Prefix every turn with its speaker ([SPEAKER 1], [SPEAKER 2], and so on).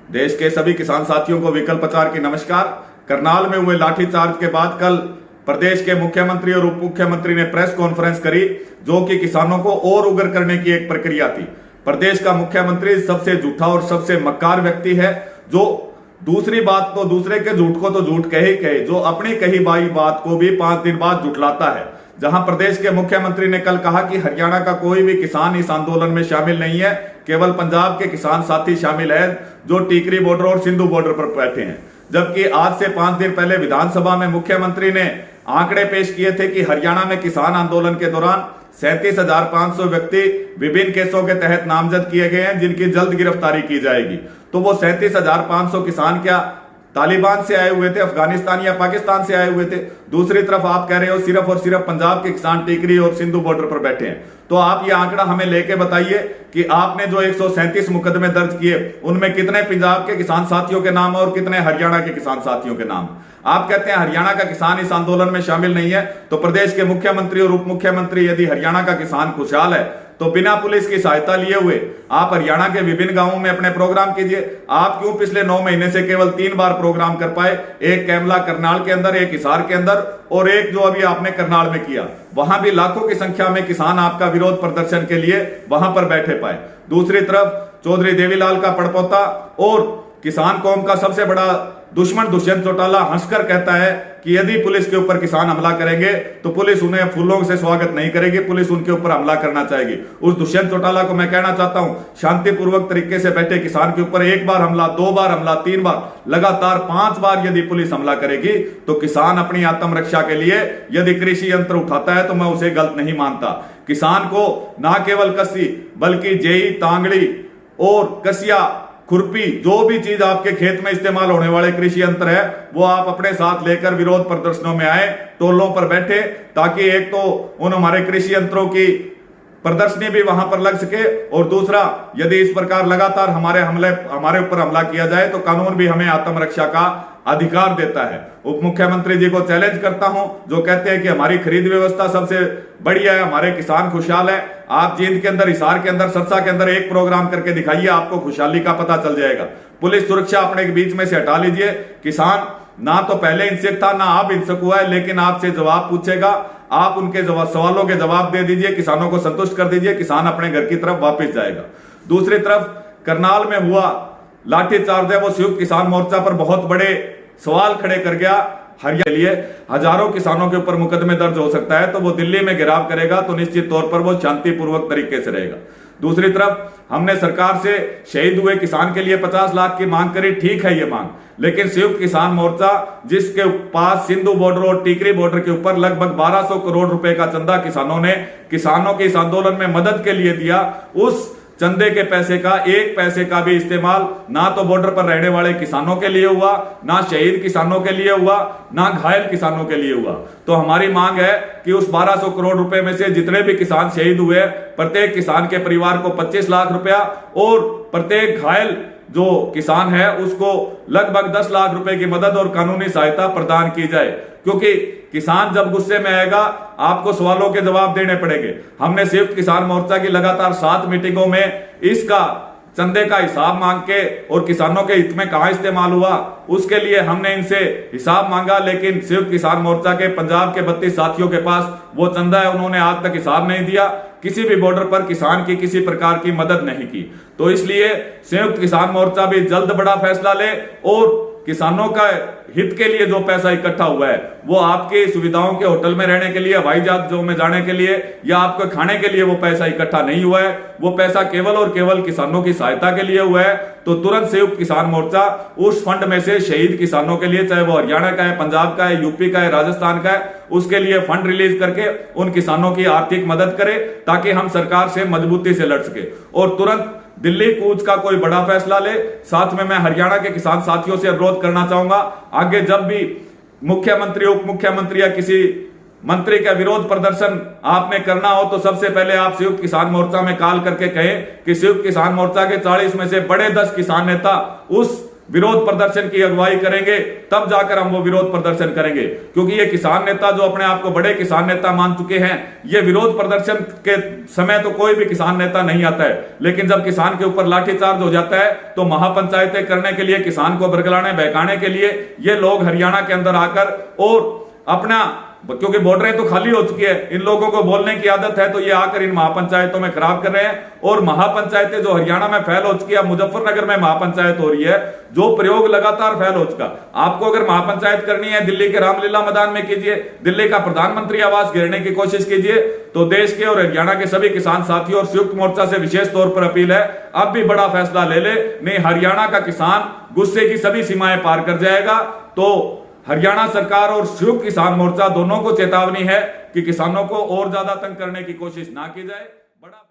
[SPEAKER 1] देश के सभी किसान साथियों को विकल्प प्रचार की नमस्कार। करनाल में हुए लाठीचार्ज के बाद कल प्रदेश के मुख्यमंत्री और उप मुख्यमंत्री ने प्रेस कॉन्फ्रेंस करी, जो कि किसानों को और उग्र करने की एक प्रक्रिया थी। प्रदेश का मुख्यमंत्री सबसे झूठा और सबसे मक्कार व्यक्ति है, जो दूसरी बात तो दूसरे के झूठ को तो झूठ कहे ही कहे, जो अपनी कही बाई बात को भी 5 दिन बाद झुठलाता है। जहां प्रदेश के मुख्यमंत्री ने कल कहा कि हरियाणा का कोई भी किसान इस आंदोलन में शामिल नहीं है, केवल पंजाब के किसान साथी शामिल है जो टीकरी बॉर्डर और सिंधु बॉर्डर पर बैठे हैं। जबकि आज से 5 दिन पहले विधानसभा में मुख्यमंत्री ने आंकड़े पेश किए थे कि हरियाणा में किसान आंदोलन के दौरान 37,500 व्यक्ति विभिन्न केसों के तहत नामजद किए गए हैं, जिनकी जल्द गिरफ्तारी की जाएगी। तो वो 37,500 किसान क्या तालिबान से आए हुए थे, अफगानिस्तान या पाकिस्तान से आए हुए थे? दूसरी तरफ आप कह रहे हो सिर्फ और सिर्फ पंजाब के किसान टीकरी और सिंधु बॉर्डर पर बैठे हैं। तो आप ये आंकड़ा हमें लेके बताइए कि आपने जो 137 मुकदमे दर्ज किए, उनमें कितने पंजाब के किसान साथियों के नाम और कितने हरियाणा के किसान साथियों के नाम? आप कहते हैं हरियाणा का किसान इस आंदोलन में शामिल नहीं है, तो प्रदेश के मुख्यमंत्री और उप मुख्यमंत्री यदि हरियाणा का किसान खुशहाल है तो बिना पुलिस की सहायता लिए हुए आप हरियाणा के विभिन्न गांवों में अपने प्रोग्राम कीजिए। आप क्यों पिछले 9 महीने से केवल 3 बार प्रोग्राम कर पाए? एक कैमला करनाल के अंदर, एक हिसार के अंदर और एक जो अभी आपने करनाल में किया। वहां भी लाखों की संख्या में किसान आपका विरोध प्रदर्शन के लिए वहां पर बैठे पाए। दूसरी तरफ चौधरी देवीलाल का पड़पोता और किसान कौम का सबसे बड़ा दुश्मन दुष्यंत चौटाला हंसकर कहता है कि यदि पुलिस के ऊपर किसान हमला करेंगे तो पुलिस उन्हें फूलों से स्वागत नहीं करेगी, पुलिस उनके ऊपर हमला करना चाहेगी। उस दुष्यंत चौटाला को मैं कहना चाहता हूं, शांतिपूर्वक तरीके से बैठे किसान के ऊपर 1 बार हमला, 2 बार हमला, 3 बार, लगातार 5 बार यदि पुलिस हमला करेगी तो किसान अपनी आत्मरक्षा के लिए यदि कृषि यंत्र उठाता है तो मैं उसे गलत नहीं मानता। किसान को ना केवल कस्सी बल्कि जेई, तांगड़ी और कसिया, खुरपी, जो भी चीज आपके खेत में इस्तेमाल होने वाले कृषि यंत्र है, वो आप अपने साथ लेकर विरोध प्रदर्शनों में आए, टोलों पर बैठे, ताकि एक तो उन हमारे कृषि यंत्रों की प्रदर्शनी भी वहां पर लग सके, और दूसरा यदि इस प्रकार लगातार हमारे ऊपर हमला किया जाए तो कानून भी हमें आत्मरक्षा का अधिकार देता है। उप मुख्यमंत्री जी को चैलेंज करता हूं, जो कहते हैं कि हमारी खरीद व्यवस्था सबसे बढ़िया है, हमारे किसान खुशहाल है। आप जींद के अंदर, हिसार के अंदर, सरसा के अंदर एक प्रोग्राम करके दिखाइए, आपको खुशहाली का पता चल जाएगा। पुलिस सुरक्षा अपने बीच में से हटा लीजिए। किसान ना तो पहले हिंसक था, ना आप हिंसक हुआ है, लेकिन आपसे जवाब पूछेगा, आप उनके सवालों के जवाब दे दीजिए, किसानों को संतुष्ट कर दीजिए, किसान अपने घर की तरफ वापस जाएगा। दूसरी तरफ करनाल में हुआ लाठीचार्ज है, वो संयुक्त किसान मोर्चा पर बहुत बड़े सवाल खड़े कर गया। हरियाणा के लिए हजारों किसानों के ऊपर मुकदमे दर्ज हो सकता है, तो वो दिल्ली में घेराव करेगा तो निश्चित तौर पर वो शांतिपूर्वक तरीके से रहेगा। दूसरी तरफ हमने सरकार से शहीद हुए किसान के लिए 50 लाख की मांग करी, ठीक है ये मांग, लेकिन संयुक्त किसान मोर्चा जिसके पास सिंधु बॉर्डर और टीकरी बॉर्डर के ऊपर लगभग 1200 करोड़ रुपए का चंदा किसानों के इस आंदोलन में मदद के लिए दिया, उस चंदे के पैसे का 1 पैसे का भी इस्तेमाल ना तो बॉर्डर पर रहने वाले किसानों के लिए हुआ, ना शहीद किसानों के लिए हुआ, ना घायल किसानों के लिए हुआ। तो हमारी मांग है कि उस 1200 करोड़ रुपए में से जितने भी किसान शहीद हुए, प्रत्येक किसान के परिवार को 25 लाख रुपया और प्रत्येक घायल जो किसान है उसको लगभग 10 लाख रुपए की मदद और कानूनी सहायता प्रदान की जाए। क्योंकि किसान जब गुस्से में आएगा आपको सवालों के जवाब देने पड़ेंगे। हमने संयुक्त किसान मोर्चा की लगातार 7 मीटिंगों में इसका चंदे का हिसाब मांग के और किसानों के हित में कहां इस्तेमाल हुआ उसके लिए हमने इनसे हिसाब मांगा, लेकिन संयुक्त किसान मोर्चा के पंजाब के 32 साथियों के पास वो चंदा है, उन्होंने आज तक हिसाब नहीं दिया, किसी भी बॉर्डर पर किसान की किसी प्रकार की मदद नहीं की। तो इसलिए संयुक्त किसान मोर्चा भी जल्द बड़ा फैसला ले और किसानों का हित के लिए जो पैसा इकट्ठा हुआ है वो आपकी सुविधाओं के होटल में रहने के लिए, हवाई जहाजों में जाने के लिए या आपको खाने के लिए वो पैसा इकट्ठा नहीं हुआ है, वो पैसा केवल और केवल किसानों की सहायता के लिए हुआ है। तो तुरंत संयुक्त किसान मोर्चा उस फंड में से शहीद किसानों के लिए, चाहे वो हरियाणा का है, पंजाब का है, यूपी का है, राजस्थान का है, उसके लिए फंड रिलीज करके उन किसानों की आर्थिक मदद करे ताकि हम सरकार से मजबूती से लड़ सके और तुरंत दिल्ली कूच का कोई बड़ा फैसला ले। साथ में मैं हरियाणा के किसान साथियों से अनुरोध करना चाहूंगा, आगे जब भी मुख्यमंत्री, उप मुख्यमंत्री या किसी मंत्री का विरोध प्रदर्शन आपने करना हो तो सबसे पहले आप संयुक्त किसान मोर्चा में कॉल करके कहें कि संयुक्त किसान मोर्चा के 40 में से बड़े 10 किसान नेता उस विरोध प्रदर्शन की अगुवाई करेंगे, तब जाकर हम वो विरोध प्रदर्शन करेंगे। क्योंकि ये किसान नेता जो अपने आप को बड़े किसान नेता मान चुके हैं, ये विरोध प्रदर्शन के समय तो कोई भी किसान नेता नहीं आता है, लेकिन जब किसान के ऊपर लाठीचार्ज हो जाता है तो महापंचायतें करने के लिए, किसान को बरगलाने बहकाने के लिए ये लोग हरियाणा के अंदर आकर और अपना, क्योंकि बॉर्डरें तो खाली हो चुकी है, इन लोगों को बोलने की आदत है, तो ये आकर इन महापंचायतों में खराब कर रहे हैं। और महापंचायतें जो हरियाणा में फैल हो चुकी है, मुजफ्फरनगर में महापंचायत हो रही है, जो प्रयोग लगातार फैल हो चुका। आपको अगर महापंचायत करनी है, दिल्ली के रामलीला मैदान में कीजिए, दिल्ली का प्रधानमंत्री आवास घेरने की कोशिश कीजिए। तो देश के और हरियाणा के सभी किसान साथियों और संयुक्त मोर्चा से विशेष तौर पर अपील है, अब भी बड़ा फैसला ले ले, नहीं हरियाणा का किसान गुस्से की सभी सीमाएं पार कर जाएगा। तो हरियाणा सरकार और संयुक्त किसान मोर्चा दोनों को चेतावनी है कि किसानों को और ज्यादा तंग करने की कोशिश ना की जाए। बड़ा